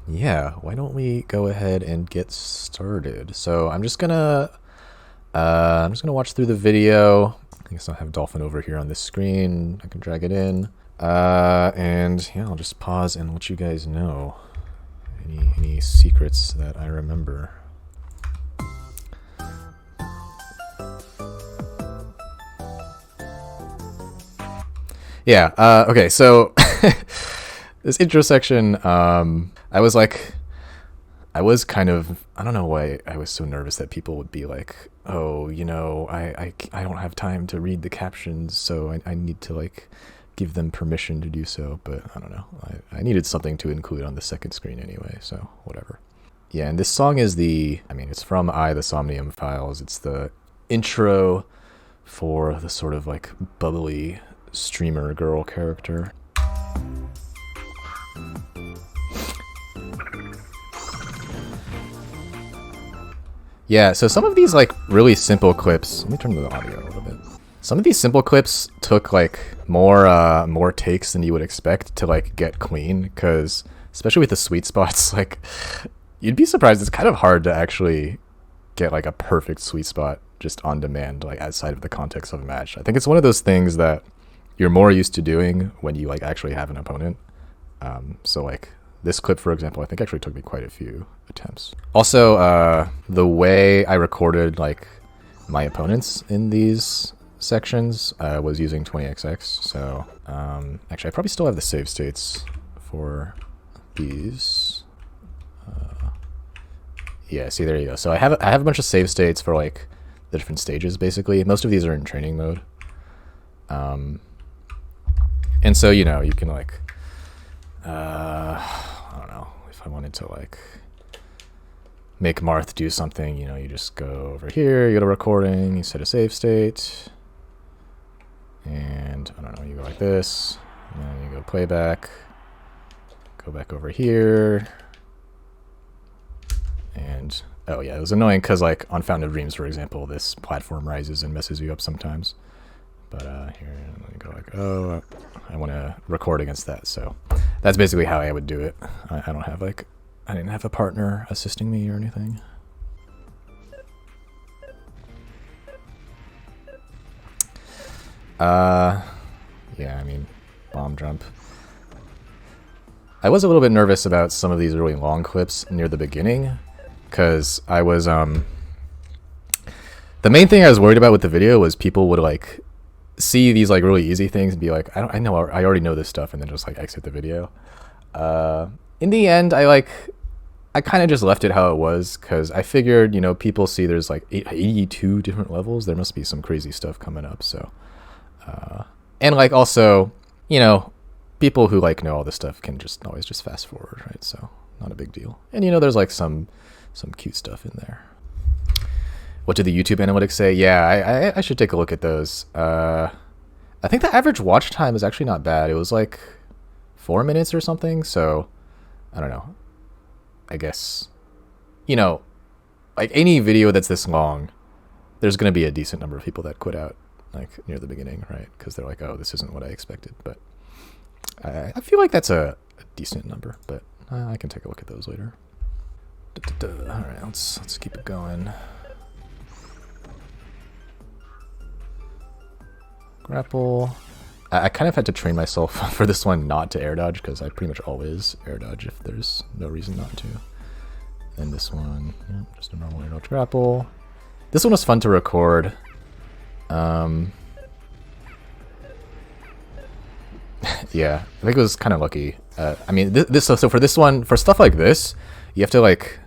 Yeah, why don't we go ahead and get started? So I'm just gonna watch through the video. I guess I'll have Dolphin over here on the screen. I can drag it in. And yeah, I'll just pause and let you guys know any secrets that I remember. Yeah. Okay. So this intro section, I was kind of, I don't know why I was so nervous that people would be like, oh, I don't have time to read the captions, so I need to like give them permission to do so. But I don't know. I needed something to include on the second screen anyway, so whatever. Yeah, and this song is it's from the Somnium Files. It's the intro for the sort of like bubbly streamer girl character. Yeah, so some of these like really simple clips. Let me turn the audio a little bit. Some of these simple clips took like more takes than you would expect to like get clean, because especially with the sweet spots, like you'd be surprised. It's kind of hard to actually get like a perfect sweet spot just on demand, like outside of the context of a match. I think it's one of those things that you're more used to doing when you like actually have an opponent. So like this clip, for example, I think actually took me quite a few attempts. Also, the way I recorded like my opponents in these sections was using 20xx. So actually, I probably still have the save states for these. Yeah, see, there you go. So I have a bunch of save states for like the different stages. Basically, most of these are in training mode. And so you can like, I don't know, if I wanted to like make Marth do something, you just go over here, you go to recording, you set a save state, and I don't know, you go like this, and then you go playback, go back over here, and oh yeah, it was annoying because like on Fountain of Dreams, for example, this platform rises and messes you up sometimes. But here, let me go like, oh, I want to record against that. So that's basically how I would do it. I didn't have a partner assisting me or anything. Yeah, I mean, bomb jump. I was a little bit nervous about some of these really long clips near the beginning, because I was, the main thing I was worried about with the video was people would like see these like really easy things and be like, I already know this stuff, and then just like exit the video. In the end, I kind of just left it how it was, because I figured, people see there's like 82 different levels. There must be some crazy stuff coming up. So, and like also, people who like know all this stuff can just always just fast forward, right? So not a big deal. And there's like some cute stuff in there. What did the YouTube analytics say? Yeah, I should take a look at those. I think the average watch time is actually not bad. It was like 4 minutes or something. So I don't know. I guess, like any video that's this long, there's going to be a decent number of people that quit out like near the beginning, right? Because they're like, oh, this isn't what I expected. But I feel like that's a decent number, but I can take a look at those later. All right, let's keep it going. Grapple. I kind of had to train myself for this one not to air dodge, because I pretty much always air dodge if there's no reason not to. And this one, yeah, just a normal air dodge grapple. This one was fun to record. Yeah, I think it was kind of lucky. I mean, so for this one, for stuff like this, you have to like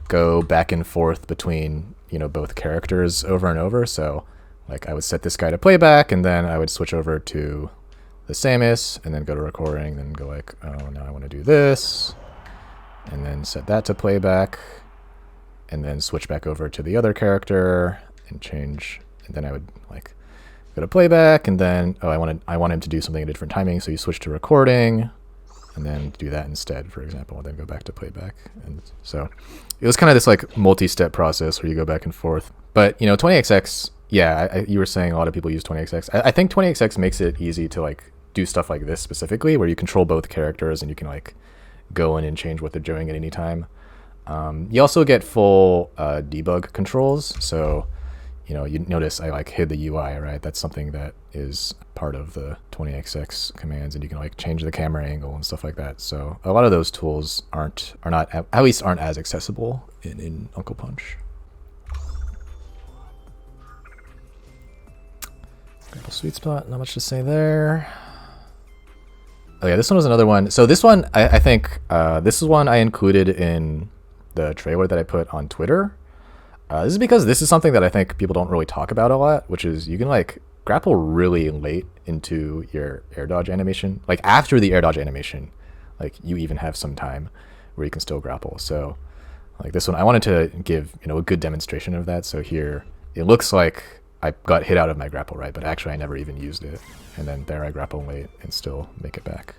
go back and forth between both characters over and over. So like I would set this guy to playback, and then I would switch over to the Samus, and then go to recording, then go like, oh, now I want to do this, and then set that to playback, and then switch back over to the other character and change, and then I would like go to playback, and then I want him to do something at a different timing, so you switch to recording, and then do that instead, for example, and then go back to playback. And so it was kind of this like multi-step process where you go back and forth. But 20xx, yeah, you were saying a lot of people use 20xx. I think 20xx makes it easy to like do stuff like this specifically, where you control both characters and you can like go in and change what they're doing at any time. You also get full debug controls. So, you know, you notice I like hid the UI, right? That's something that is part of the 20xx commands, and you can like change the camera angle and stuff like that. So a lot of those tools are not at least aren't as accessible in Uncle Punch. Grapple sweet spot, not much to say there. Oh yeah, this one was another one. So this one, I think this is one I included in the trailer that I put on Twitter. This is because this is something that I think people don't really talk about a lot, which is you can like grapple really late into your air dodge animation. Like after the air dodge animation, like you even have some time where you can still grapple. So like this one, I wanted to give, you know, a good demonstration of that. So here it looks like I got hit out of my grapple, right? But actually I never even used it. And then there I grapple late and still make it back.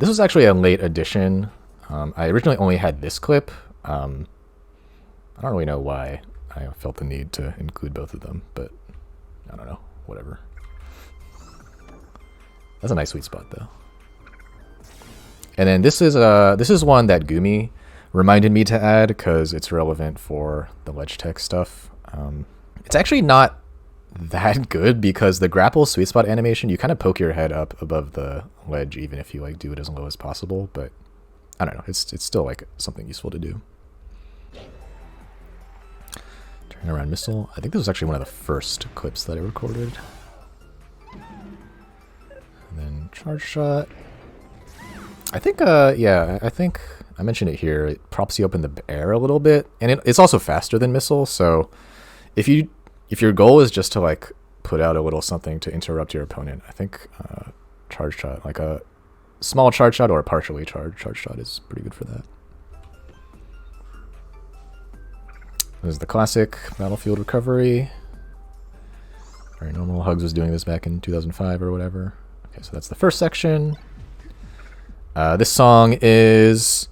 This was actually a late addition. I originally only had this clip. I don't really know why I felt the need to include both of them, but I don't know, whatever. That's a nice sweet spot though. And then this is one that Gumi reminded me to add because it's relevant for the ledge tech stuff. It's actually not that good because the grapple sweet spot animation, you kind of poke your head up above the ledge even if you like do it as low as possible, but I don't know, it's still like something useful to do. Turn around missile. I think this was actually one of the first clips that I recorded. And then charge shot. I think yeah, I think I mentioned it here. It props you up in the air a little bit, and it's also faster than missile. So if your goal is just to like put out a little something to interrupt your opponent, I think charge shot, like a small charge shot or a partially charged charge shot, is pretty good for that. This is the classic battlefield recovery. Very normal. Hugs was doing this back in 2005 or whatever. Okay, so that's the first section. This song is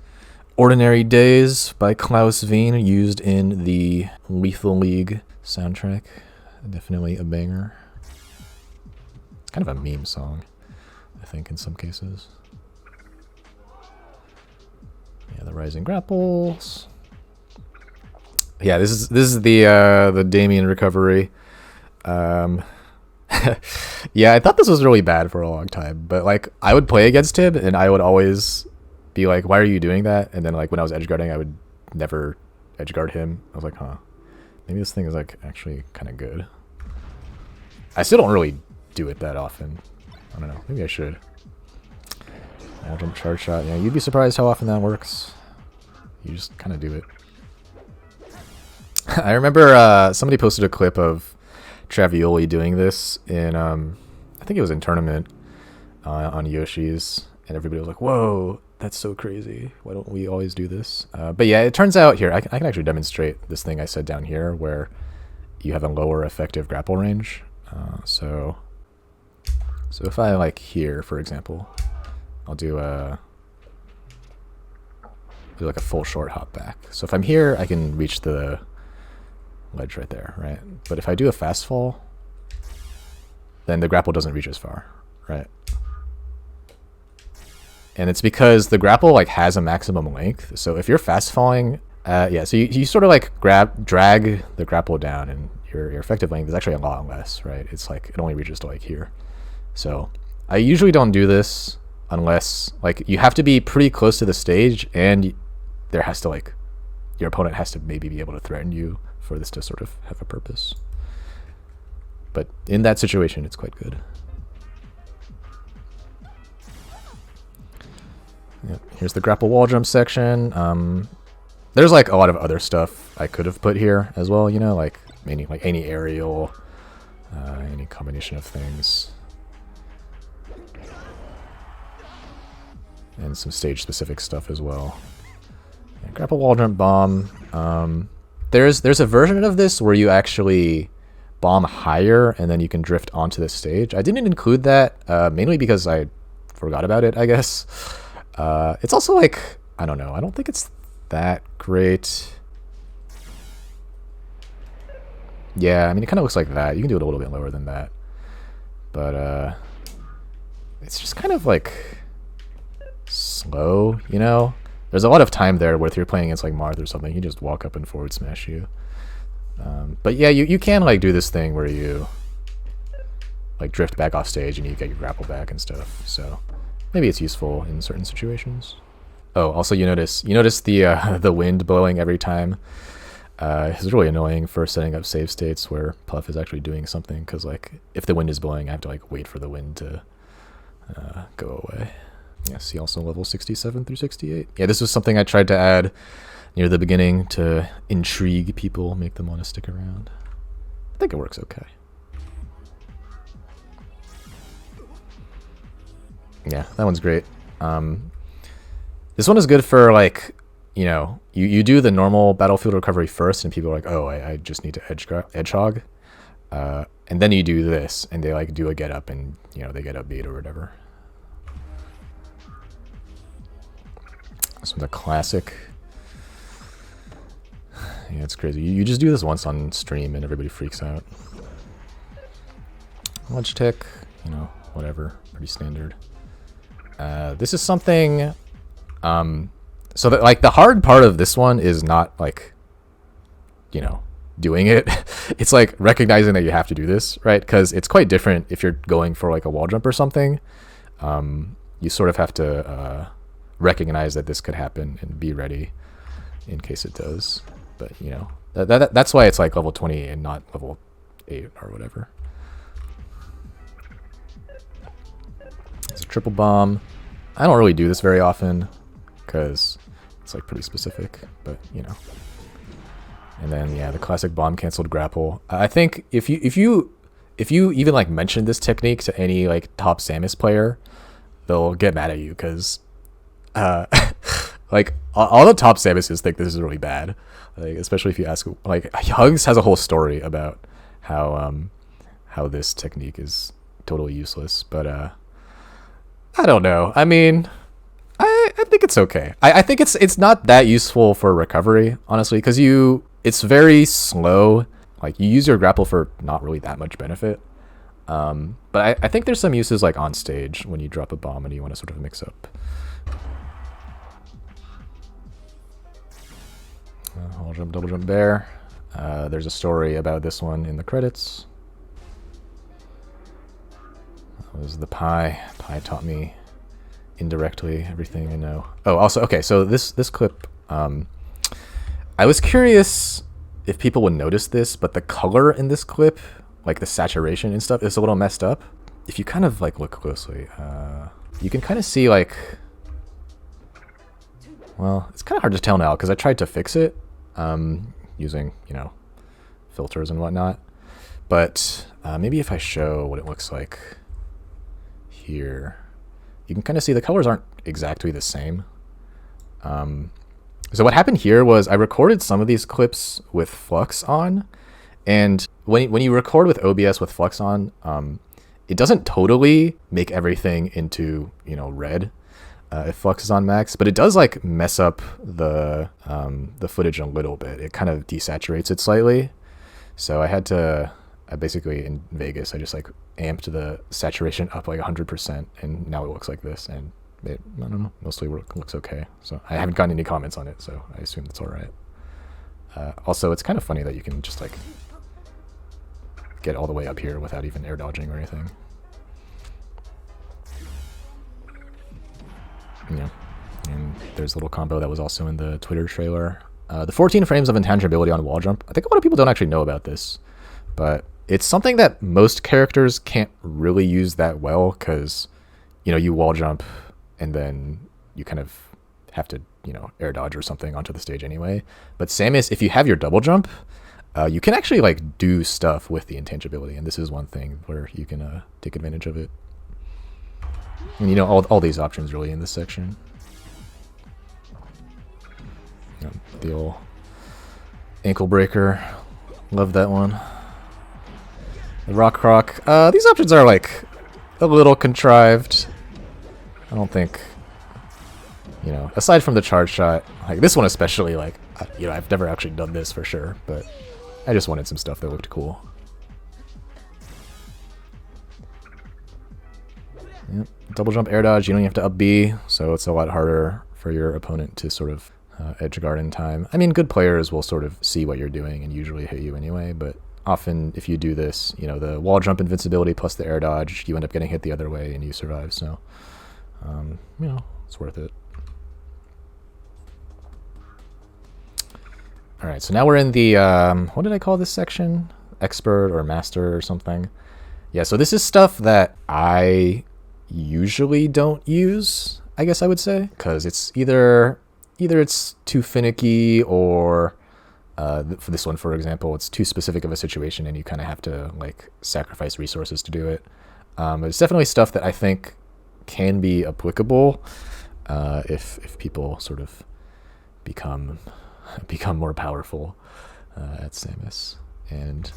Ordinary Days by Klaus Wien, used in the Lethal League soundtrack. Definitely a banger. It's kind of a meme song, I think, in some cases. Yeah, the rising grapples. Yeah, this is the Damien recovery. Yeah, I thought this was really bad for a long time, but like I would play against him and I would always be like, why are you doing that? And then like when I was edgeguarding, I would never edgeguard him. I was like, huh, maybe this thing is like actually kind of good. I still don't really do it that often. I don't know, maybe I should. I'll jump charge shot. Yeah, you'd be surprised how often that works. You just kind of do it. I remember somebody posted a clip of Travioli doing this in, I think it was in tournament on Yoshi's, and everybody was like, whoa, that's so crazy. Why don't we always do this? But yeah, it turns out here, I can actually demonstrate this thing I said down here where you have a lower effective grapple range. So if I like here, for example, I'll do like a full short hop back. So if I'm here, I can reach the ledge right there, right? But if I do a fast fall, then the grapple doesn't reach as far, right? And it's because the grapple like has a maximum length. So if you're fast falling, yeah, so you sort of like drag the grapple down, and your effective length is actually a lot less, right? It's like it only reaches to like here. So I usually don't do this unless like you have to be pretty close to the stage, and there has to like your opponent has to maybe be able to threaten you for this to sort of have a purpose. But in that situation, it's quite good. Yep. Here's the grapple wall jump section. There's like a lot of other stuff I could have put here as well, you know, like any aerial, any combination of things. And some stage specific stuff as well. Yeah, grapple wall jump bomb. There's a version of this where you actually bomb higher and then you can drift onto the stage. I didn't include that mainly because I forgot about it, I guess. It's also like, I don't know, I don't think it's that great. Yeah, I mean, it kind of looks like that. You can do it a little bit lower than that. But it's just kind of like slow, you know? There's a lot of time there where if you're playing against like Marth or something, he just walk up and forward smash you. But yeah, you can like do this thing where you like drift back off stage and you get your grapple back and stuff. So maybe it's useful in certain situations. Oh, also you notice the the wind blowing every time. It's really annoying for setting up save states where Puff is actually doing something, because like if the wind is blowing, I have to like wait for the wind to go away. Yeah, see also level 67 through 68. Yeah, this was something I tried to add near the beginning to intrigue people, make them want to stick around. I think it works okay. Yeah, that one's great. This one is good for like, you know, you do the normal battlefield recovery first, and people are like, oh, I just need to edge hog. And then you do this, and they like do a get up, and you know, they get up beat or whatever. This one's a classic. Yeah, it's crazy. You just do this once on stream, and everybody freaks out. Lunch tick, you know, whatever, pretty standard. This is something. So that like the hard part of this one is not like, you know, doing it. It's like recognizing that you have to do this, right? Because it's quite different if you're going for like a wall jump or something. You sort of have to recognize that this could happen and be ready in case it does. But you know, that's why it's like level 20 and not level 8 or whatever. It's a triple bomb. I don't really do this very often because it's like pretty specific, but you know. And then yeah, the classic bomb canceled grapple. I think if you even like mention this technique to any like top Samus player, they'll get mad at you because like all the top Samuses think this is really bad. Like especially if you ask, like Hugs has a whole story about how this technique is totally useless, but I don't know. I mean, I think it's okay. I think it's not that useful for recovery, honestly, because it's very slow. Like you use your grapple for not really that much benefit. But I think there's some uses like on stage when you drop a bomb and you want to sort of mix up. Wall jump, double jump bear. There's a story about this one in the credits. That was the Pi. Pi taught me indirectly everything I know. Oh, also, okay, so this clip, I was curious if people would notice this, but the color in this clip, like the saturation and stuff, is a little messed up. If you kind of like look closely, you can kind of see like, well, it's kind of hard to tell now because I tried to fix it using, you know, filters and whatnot. But maybe if I show what it looks like here, you can kind of see the colors aren't exactly the same. So what happened here was I recorded some of these clips with Flux on, and when you record with OBS with Flux on, it doesn't totally make everything into, you know, red if Flux is on max, but it does like mess up the footage a little bit. It kind of desaturates it slightly. So I basically in Vegas, I just like amped the saturation up like 100%, and now it looks like this, and it, I don't know, mostly looks okay. So I haven't gotten any comments on it, so I assume that's all right. Also, it's kind of funny that you can just like get all the way up here without even air dodging or anything. Yeah, and there's a little combo that was also in the Twitter trailer. The 14 frames of intangibility on wall jump. I think a lot of people don't actually know about this, but it's something that most characters can't really use that well because, you know, you wall jump and then you kind of have to, you know, air dodge or something onto the stage anyway. But Samus, if you have your double jump, you can actually like do stuff with the intangibility, and this is one thing where you can take advantage of it. And you know, all these options really in this section. The old ankle breaker, love that one. The rock croc. These options are like a little contrived. I don't think, you know, aside from the charge shot, like this one especially, like, you know, I've never actually done this for sure, but I just wanted some stuff that looked cool. Yep. Double jump, air dodge, you don't even have to up B, so it's a lot harder for your opponent to sort of edge guard in time. I mean, good players will sort of see what you're doing and usually hit you anyway, but often if you do this, you know, the wall jump invincibility plus the air dodge, you end up getting hit the other way and you survive, so, you know, it's worth it. All right, so now we're in the, what did I call this section? Expert or master or something. Yeah, so this is stuff that I usually don't use, I guess I would say, because it's either it's too finicky or for this one, for example, it's too specific of a situation and you kind of have to like sacrifice resources to do it. But it's definitely stuff that I think can be applicable if people sort of become more powerful at Samus. And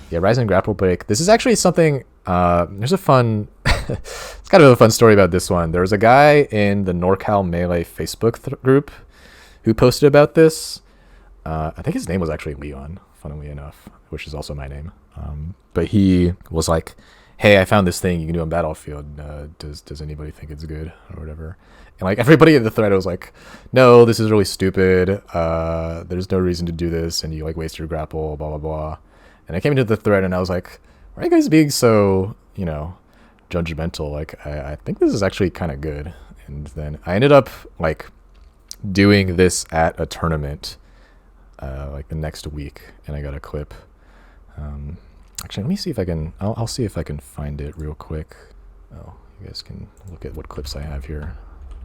yeah, Rise and Grapple Break. This is actually something, there's a fun, it's kind of a fun story about this one. There was a guy in the NorCal Melee Facebook group who posted about this. I think his name was actually Leon, funnily enough, which is also my name. But he was like, hey, I found this thing you can do on Battlefield. Does anybody think it's good or whatever? And like everybody in the thread was like, no, this is really stupid. There's no reason to do this. And you like waste your grapple, blah, blah, blah. And I came into the thread and I was like, why are you guys being so, you know, judgmental? Like, I think this is actually kind of good. And then I ended up like doing this at a tournament like the next week. And I got a clip. Actually, let me see if I can, I'll see if I can find it real quick. Oh, you guys can look at what clips I have here.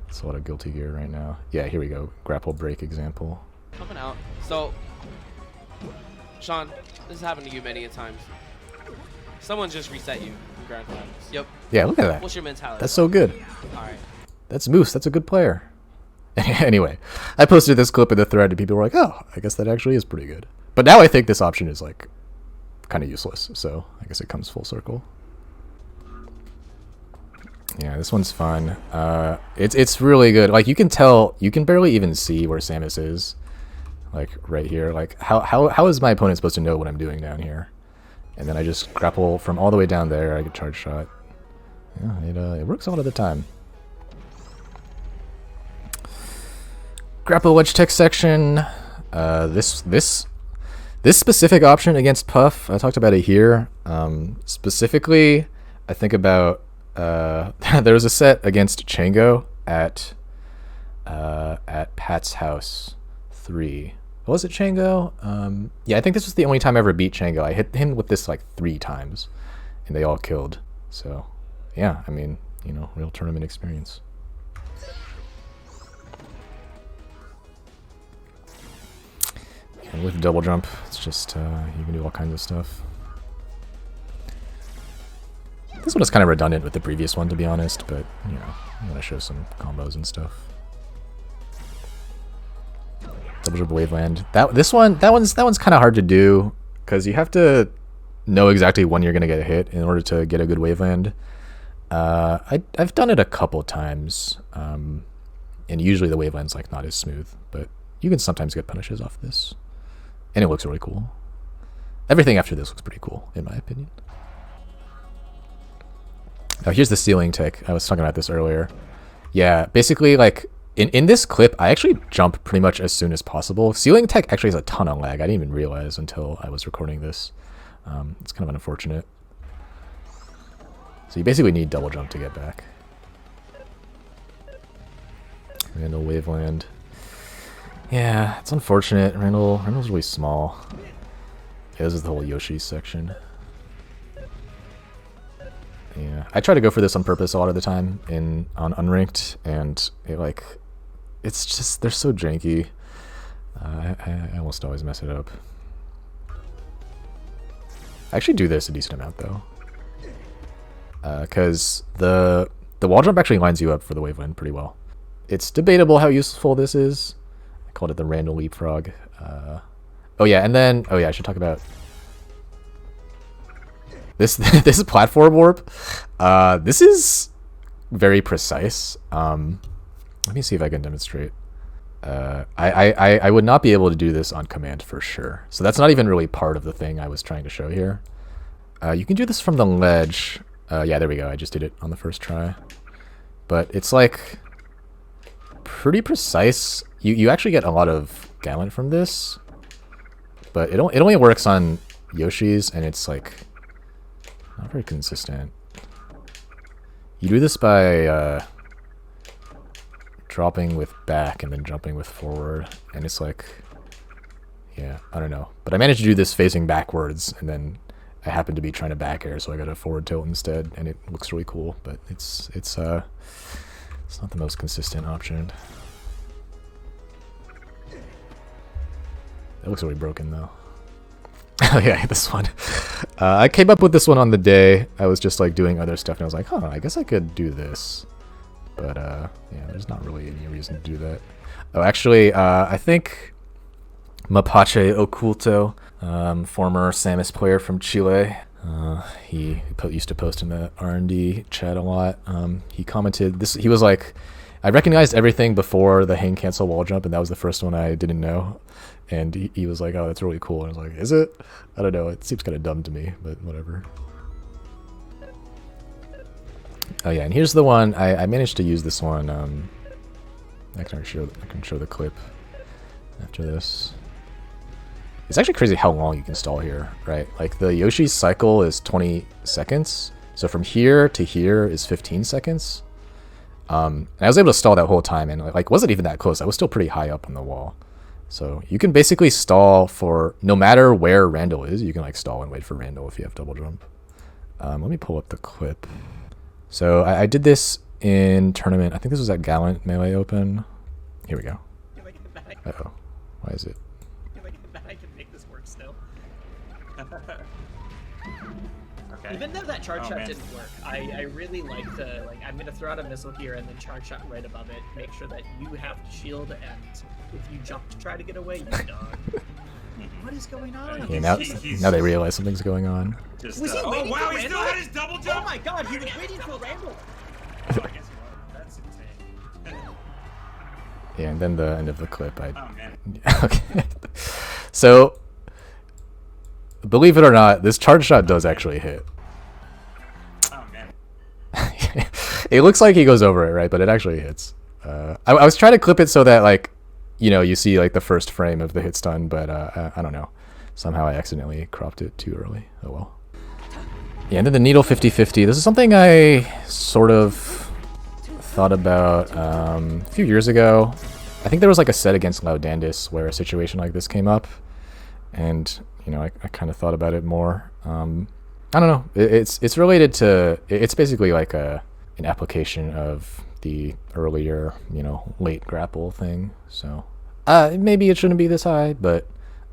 It's a lot of Guilty Gear right now. Yeah, here we go. Grapple break example. Coming out. So, Sean, this has happened to you many a times. Someone just reset you in Grand Finals. Yep. Yeah, look at that. What's your mentality? That's so good. All right. That's Moose. That's a good player. Anyway, I posted this clip in the thread and people were like, oh, I guess that actually is pretty good. But now I think this option is like kind of useless. So I guess it comes full circle. Yeah, this one's fun. It's really good. Like you can tell, you can barely even see where Samus is. Like right here. Like how is my opponent supposed to know what I'm doing down here? And then I just grapple from all the way down there. I get charge shot. Yeah, it works a lot of the time. Grapple wedge tech section. This specific option against Puff, I talked about it here. Specifically, I think about there was a set against Chango at Pat's House 3. Was it Chango? Yeah, I think this was the only time I ever beat Chango. I hit him with this like 3 times, and they all killed. So, yeah, I mean, you know, real tournament experience. And with double jump, it's just you can do all kinds of stuff. This one is kind of redundant with the previous one, to be honest, but you know, I'm gonna show some combos and stuff. Double jump waveland. That one's kind of hard to do because you have to know exactly when you're gonna get hit in order to get a good waveland. I've done it a couple times, and usually the waveland's like not as smooth, but you can sometimes get punishes off this. And it looks really cool. Everything after this looks pretty cool, in my opinion. Now here's the ceiling tech. I was talking about this earlier. Yeah, basically like in this clip, I actually jump pretty much as soon as possible. Ceiling tech actually has a ton of lag. I didn't even realize until I was recording this. It's kind of unfortunate. So you basically need double jump to get back. Randall waveland. Yeah, it's unfortunate. Randall's really small. Yeah, this is the whole Yoshi section. Yeah, I try to go for this on purpose a lot of the time on unranked, and it's just they're so janky. I almost always mess it up. I actually do this a decent amount though, because the wall jump actually lines you up for the waveland pretty well. It's debatable how useful this is. I called it the Randall leapfrog. Oh yeah, and then I should talk about this this platform warp. This is very precise. Let me see if I can demonstrate. I would not be able to do this on command for sure. So that's not even really part of the thing I was trying to show here. You can do this from the ledge Yeah, there we go. I just did it on the first try. But it's like pretty precise. You actually get a lot of Gallant from this, but it only works on Yoshi's, and it's like not very consistent. You do this by dropping with back and then jumping with forward, and it's like, yeah, I don't know. But I managed to do this facing backwards, and then I happened to be trying to back air, so I got a forward tilt instead, and it looks really cool. But it's not the most consistent option. That looks really broken though. Oh yeah, this one. I came up with this one on the day. I was just like doing other stuff, and I was like, huh, I guess I could do this. But yeah, there's not really any reason to do that. Oh, actually, I think Mapache Oculto, former Samus player from Chile, he used to post in the R&D chat a lot. He commented this. He was like, I recognized everything before the hang cancel wall jump, and that was the first one I didn't know. And he was like, oh, that's really cool. And I was like, is it? I don't know. It seems kind of dumb to me, but whatever. Oh yeah, and here's the one. I managed to use this one. I can show the clip after this. It's actually crazy how long you can stall here, right? Like the Yoshi's cycle is 20 seconds. So from here to here is 15 seconds. And I was able to stall that whole time, and like wasn't even that close. I was still pretty high up on the wall. So you can basically stall for no matter where Randall is. You can like stall and wait for Randall if you have double jump. Let me pull up the clip. So I did this in tournament. I think this was at Gallant Melee Open. Here we go. Uh-oh. Why is it? I can make this work still. Okay. Even though that charge shot didn't work, I really like to, like, I'm going to throw out a missile here and then charge shot right above it. Make sure that you have to shield, and if you jump to try to get away, you're done. What is going on? Yeah, now they realize something's going on. Was he waiting for Randall? He still had his double jump? Oh my god, he was waiting for Randall! Oh, I guess you are. That's insane. Yeah, and then the end of the clip, Oh, man. Okay. So, believe it or not, this charge shot does actually hit. Oh, man. It looks like he goes over it, right? But it actually hits. I was trying to clip it so that, like, you know, you see, like, the first frame of the hit stun, but I don't know. Somehow I accidentally cropped it too early. Oh, well. Yeah, and then the needle 50-50. This is something I sort of thought about a few years ago. I think there was, like, a set against Laudandis where a situation like this came up. And, you know, I kind of thought about it more. I don't know. It's related to... It's basically like an application of the earlier, you know, late grapple thing. So maybe it shouldn't be this high, but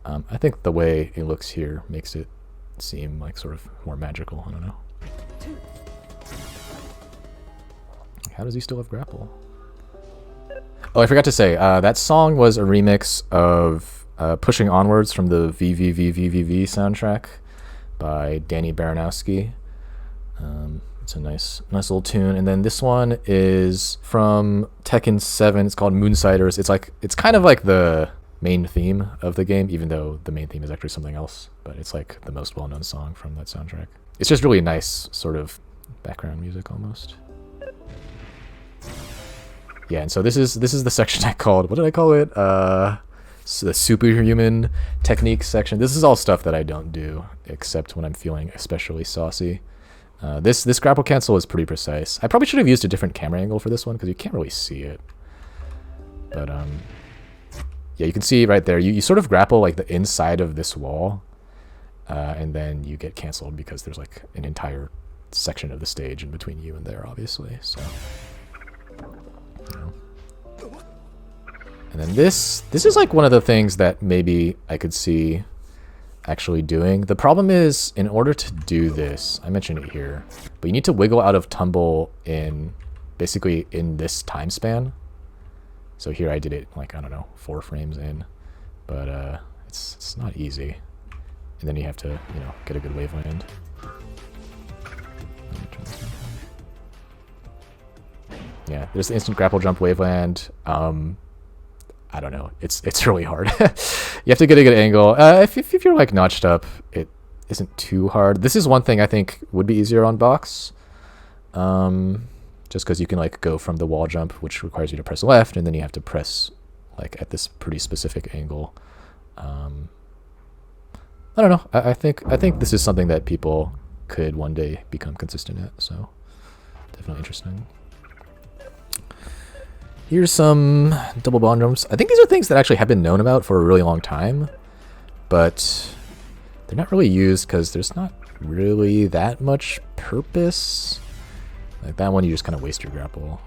I think the way it looks here makes it seem like sort of more magical. I don't know. How does he still have grapple? Oh, I forgot to say, that song was a remix of Pushing Onwards from the VVVVVV soundtrack by Danny Baranowski. It's a nice little tune. And then this one is from Tekken 7. It's called Moonsiders. It's kind of like the main theme of the game, even though the main theme is actually something else. But it's like the most well-known song from that soundtrack. It's just really nice sort of background music almost. Yeah, and so this is the section I called, what did I call it? So the superhuman techniques section. This is all stuff that I don't do except when I'm feeling especially saucy. This grapple cancel is pretty precise. I probably should have used a different camera angle for this one because you can't really see it. But yeah, you can see right there. You sort of grapple like the inside of this wall, and then you get canceled because there's like an entire section of the stage in between you and there, obviously. So, you know. And then this is like one of the things that maybe I could see actually doing. The problem is, in order to do this, I mentioned it here, but you need to wiggle out of tumble in basically in this time span. So here I did it like, I don't know, 4 frames in, but it's not easy. And then you have to, you know, get a good waveland. Yeah, there's the instant grapple jump waveland. I don't know. It's really hard. You have to get a good angle. If you're like notched up, it isn't too hard. This is one thing I think would be easier on box. just because you can like go from the wall jump, which requires you to press left, and then you have to press like at this pretty specific angle. I don't know. I think this is something that people could one day become consistent at. So definitely interesting. Here's some double bomb jumps. I think these are things that actually have been known about for a really long time, but they're not really used because there's not really that much purpose. Like that one, you just kind of waste your grapple,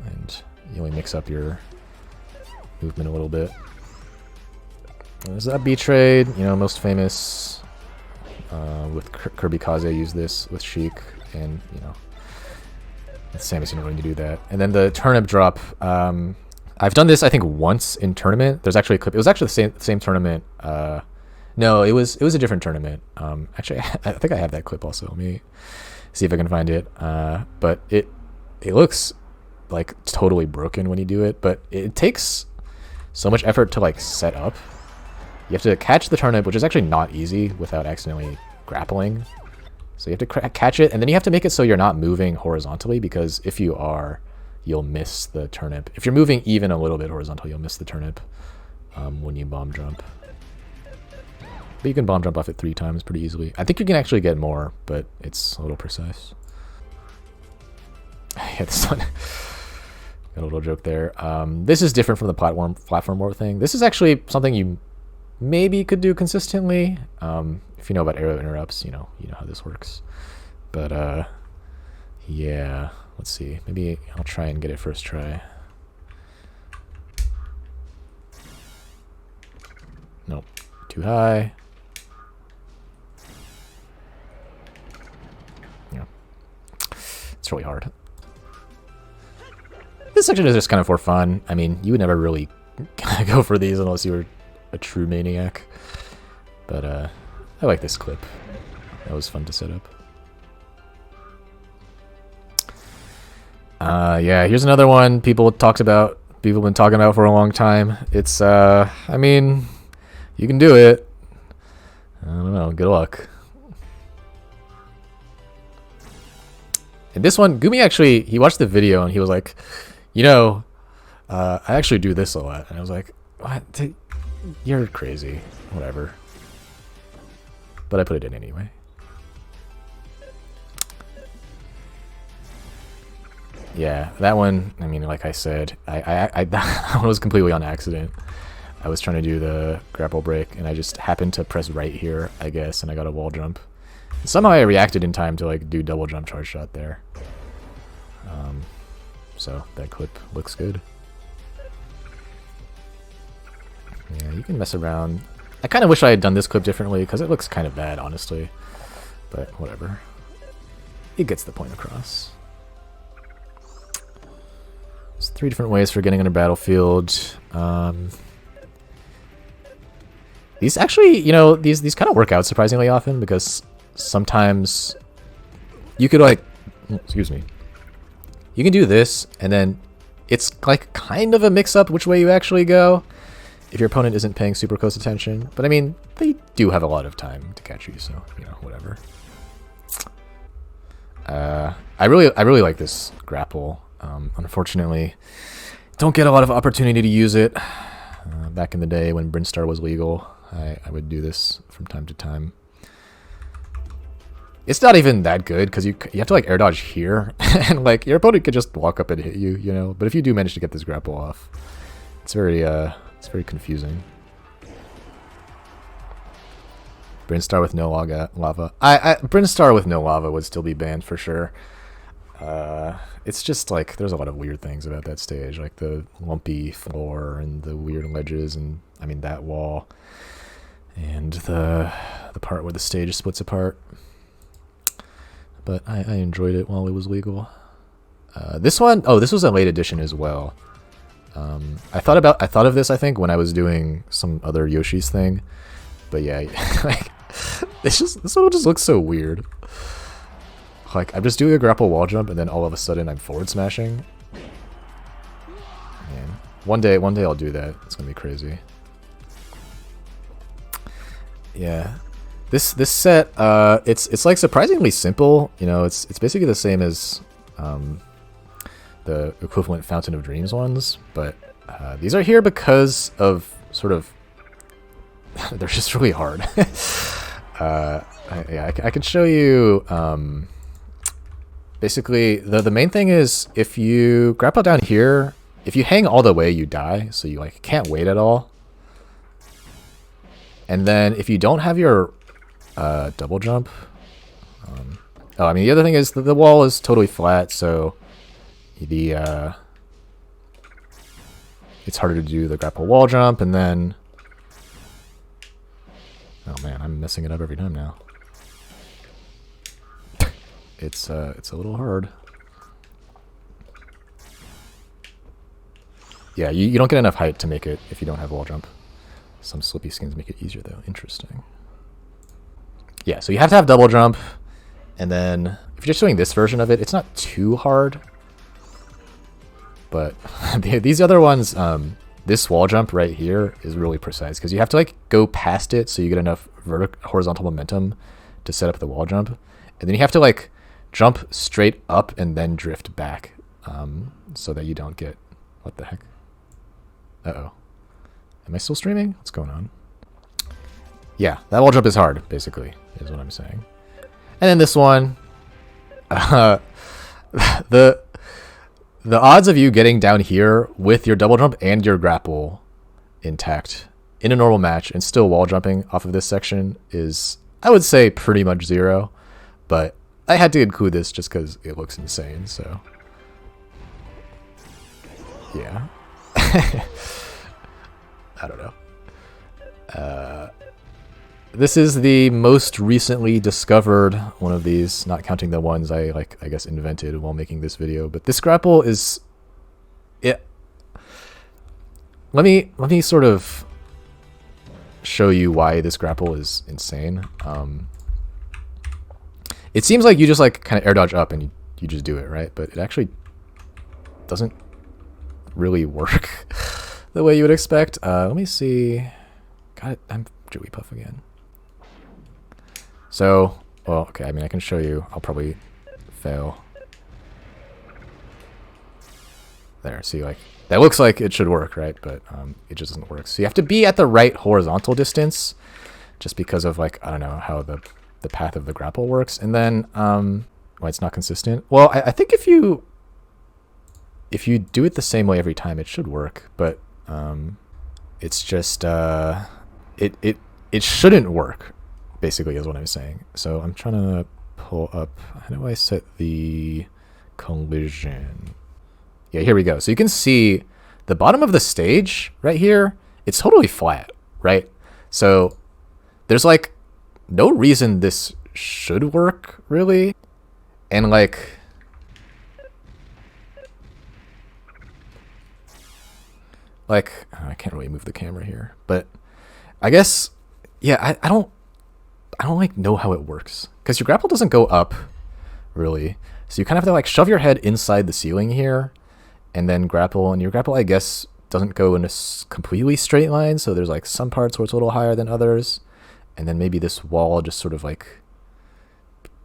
and you only mix up your movement a little bit. There's that B trade, you know, most famous with Kirby Kaze used this with Sheik, and you know, Samus didn't really do that. And then the turnip drop. I've done this I think once in tournament. There's actually a clip. It was actually the same tournament. No, it was a different tournament. Actually, I think I have that clip also. Let me see if I can find it. But it looks like totally broken when you do it, but it takes so much effort to like set up. You have to catch the turnip, which is actually not easy without accidentally grappling. So you have to catch it, and then you have to make it so you're not moving horizontally, because if you are, you'll miss the turnip. If you're moving even a little bit horizontal, you'll miss the turnip when you bomb jump. But you can bomb jump off it 3 times pretty easily. I think you can actually get more, but it's a little precise. Yeah, this one. Got a little joke there. This is different from the platform war thing. This is actually something you maybe could do consistently. If you know about aerial interrupts, you know how this works. But yeah, let's see. Maybe I'll try and get it first try. Nope, too high. Yeah, it's really hard. This section is just kind of for fun. I mean, you would never really go for these unless you were a true maniac. But I like this clip. That was fun to set up. Yeah, here's another one people have been talking about for a long time. It's I mean, you can do it. I don't know, good luck. And this one, Gumi actually, he watched the video and he was like, you know, I actually do this a lot. And I was like, what? You're crazy. Whatever. But I put it in anyway. Yeah, that one, I mean, like I said, that one was completely on accident. I was trying to do the grapple break, and I just happened to press right here, I guess, and I got a wall jump. Somehow I reacted in time to like do double jump charge shot there. So that clip looks good. Yeah, you can mess around. I kind of wish I had done this clip differently because it looks kind of bad, honestly. But whatever. It gets the point across. There's 3 different ways for getting under Battlefield. These actually, you know, these kind of work out surprisingly often, because sometimes you could like, excuse me, you can do this and then it's like kind of a mix-up which way you actually go if your opponent isn't paying super close attention. But I mean, they do have a lot of time to catch you, so you know, whatever. I really like this grapple. Unfortunately, don't get a lot of opportunity to use it. Back in the day when Brinstar was legal, I would do this from time to time. It's not even that good because you have to like air dodge here, and like your opponent could just walk up and hit you, you know. But if you do manage to get this grapple off, it's very confusing. Brinstar with no lava. Brinstar with no lava would still be banned for sure. It's just like there's a lot of weird things about that stage, like the lumpy floor and the weird ledges, and I mean that wall, and the part where the stage splits apart. But I enjoyed it while it was legal. This one, oh, this was a late edition as well. I thought of this, I think, when I was doing some other Yoshi's thing. But yeah, like this one just looks so weird. Like I'm just doing a grapple wall jump and then all of a sudden I'm forward smashing. Man, one day I'll do that. It's gonna be crazy. Yeah, This set, it's like surprisingly simple. You know, it's basically the same as the equivalent Fountain of Dreams ones, but these are here because of sort of they're just really hard. I can show you. Basically, the main thing is if you grapple down here, if you hang all the way, you die. So you like can't wait at all. And then if you don't have your double jump, oh, I mean the other thing is the wall is totally flat, so the it's harder to do the grapple wall jump, and then oh man, I'm messing it up every time now. It's a little hard. Yeah, you don't get enough height to make it if you don't have wall jump. Some slippy skins make it easier though. Interesting. Yeah, so you have to have double jump, and then if you're just doing this version of it, it's not too hard. But these other ones, this wall jump right here is really precise because you have to like go past it so you get enough horizontal momentum to set up the wall jump, and then you have to like jump straight up and then drift back, so that you don't get what the heck. Uh-oh. Am I still streaming? What's going on? Yeah, that wall jump is hard, basically, is what I'm saying. And then this one, the odds of you getting down here with your double jump and your grapple intact in a normal match and still wall jumping off of this section is, I would say, pretty much 0. But I had to include this just because it looks insane, so yeah. I don't know. This is the most recently discovered one of these, not counting the ones I guess invented while making this video. But this grapple is it. Let me sort of show you why this grapple is insane. It seems like you just like kind of air dodge up and you just do it, right? But it actually doesn't really work the way you would expect. Let me see. God, I'm Jigglypuff again. So, well, okay, I mean, I can show you. I'll probably fail. There, see, like, that looks like it should work, right? But it just doesn't work. So you have to be at the right horizontal distance just because of, like, I don't know how the path of the grapple works. And then, why it's not consistent. Well, I think if you do it the same way every time, it should work. But it's just, it shouldn't work, basically, is what I'm saying. So I'm trying to pull up, how do I set the collision? Yeah, here we go. So you can see the bottom of the stage right here, it's totally flat, right? So there's like no reason this should work, really. And like, I can't really move the camera here, but I guess, yeah, I don't like know how it works, because your grapple doesn't go up really. So you kind of have to like shove your head inside the ceiling here and then grapple, and your grapple, I guess, doesn't go in a completely straight line. So there's like some parts where it's a little higher than others. And then maybe this wall just sort of like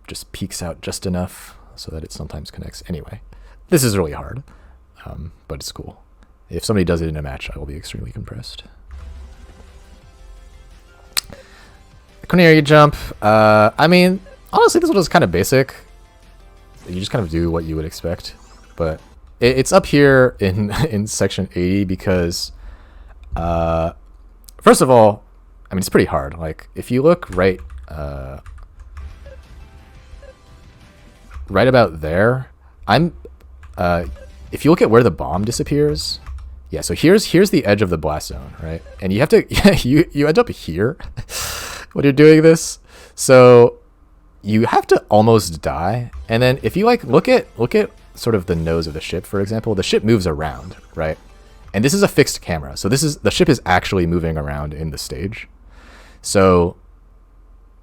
just peeks out just enough so that it sometimes connects. Anyway, this is really hard, but it's cool. If somebody does it in a match, I will be extremely impressed. Cornelia jump. I mean, honestly, this one is kind of basic. You just kind of do what you would expect, but it's up here in section 80 because, first of all, I mean, it's pretty hard. Like, if you look right about there, if you look at where the bomb disappears, yeah, so here's the edge of the blast zone, right? And you have to, you end up here when you're doing this. So you have to almost die. And then if you like look at sort of the nose of the ship, for example, the ship moves around, right? And this is a fixed camera. So the ship is actually moving around in the stage. So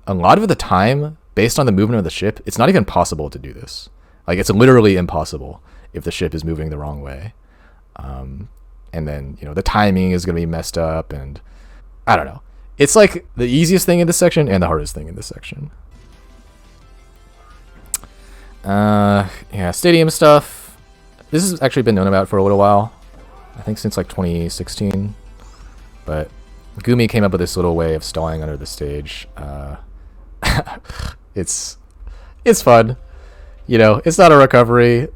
a lot of the time, based on the movement of the ship, it's not even possible to do this. Like, it's literally impossible if the ship is moving the wrong way. And then, you know, the timing is going to be messed up, and I don't know. It's like the easiest thing in this section and the hardest thing in this section. Yeah, stadium stuff. This has actually been known about for a little while. I think since like 2016. But Gumi came up with this little way of stalling under the stage. It's fun. You know, it's not a recovery.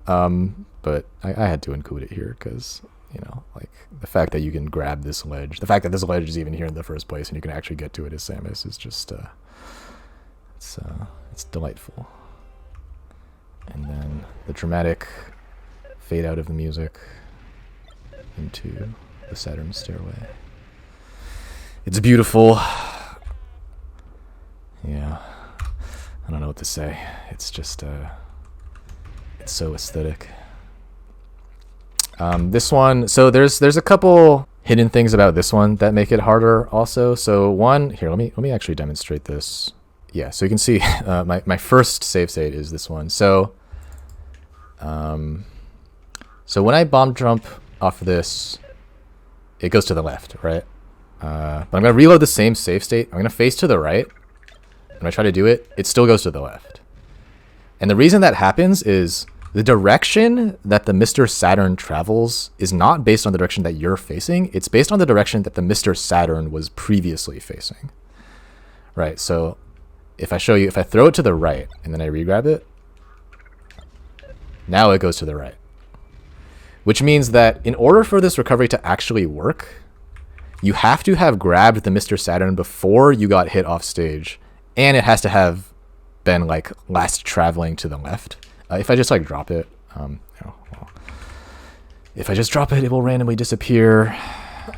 But I had to include it here because, you know, like the fact that you can grab this ledge, the fact that this ledge is even here in the first place and you can actually get to it as Samus is just, it's delightful. And then the dramatic fade out of the music into the Saturn stairway. It's beautiful. Yeah. I don't know what to say. It's just, it's so aesthetic. This one, so there's a couple hidden things about this one that make it harder also. So one, here, let me actually demonstrate this. Yeah, so you can see my first save state is this one. So so when I bomb jump off of this, it goes to the left, right? But I'm gonna reload the same save state. I'm gonna face to the right. When I try to do it, it still goes to the left. And the reason that happens is the direction that the Mr. Saturn travels is not based on the direction that you're facing. It's based on the direction that the Mr. Saturn was previously facing. Right, so if I show you, if I throw it to the right and then I regrab it, now it goes to the right. Which means that in order for this recovery to actually work, you have to have grabbed the Mr. Saturn before you got hit off stage, and it has to have been like last traveling to the left. If I just like drop it, you know, well, if I just drop it, it will randomly disappear.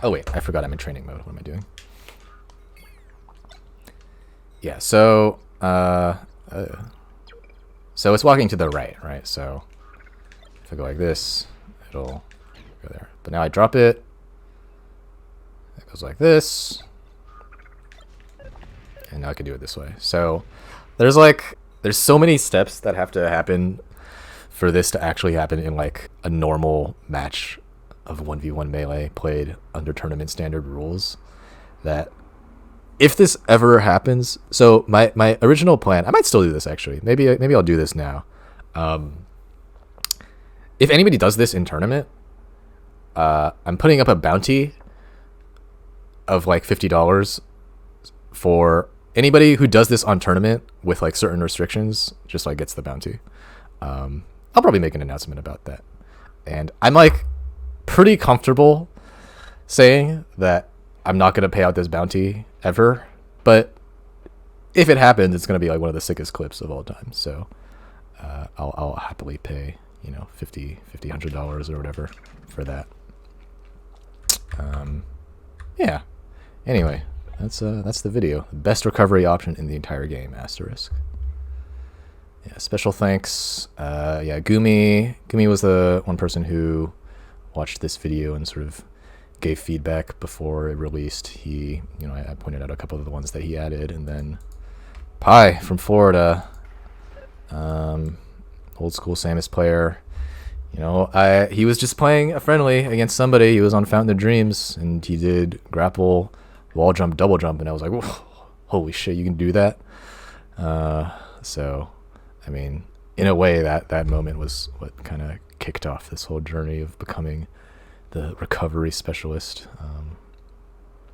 Oh wait, I forgot I'm in training mode. What am I doing? Yeah, so so it's walking to the right, right? So if I go like this, it'll go there. But now I drop it. It goes like this. And now I can do it this way. So there's so many steps that have to happen for this to actually happen in like a normal match of 1v1 melee played under tournament standard rules, that if this ever happens, so my original plan, I might still do this actually. Maybe I'll do this now. If anybody does this in tournament, I'm putting up a bounty of like $50 for anybody who does this on tournament with like certain restrictions, just like gets the bounty. I'll probably make an announcement about that. And I'm like pretty comfortable saying that I'm not going to pay out this bounty ever, but if it happens, it's going to be like one of the sickest clips of all time. So I'll happily pay, you know, $100 or whatever for that. Yeah. Anyway, that's the video. Best recovery option in the entire game, asterisk. Yeah, special thanks. Yeah, Gumi was the one person who watched this video and sort of gave feedback before it released. He, you know, I pointed out a couple of the ones that he added, and then Pi from Florida, old school Samus player. You know, he was just playing a friendly against somebody. He was on Fountain of Dreams, and he did grapple, wall jump, double jump, and I was like, whoa, holy shit, you can do that. So, I mean, in a way, that moment was what kind of kicked off this whole journey of becoming the recovery specialist.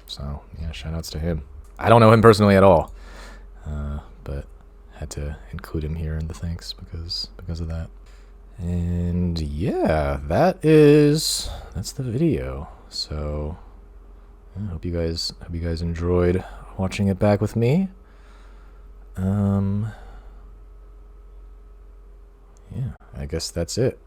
So, yeah, shout outs to him. I don't know him personally at all, but had to include him here in the thanks because of that. And yeah, that's the video. So I hope you guys enjoyed watching it back with me. Yeah, I guess that's it.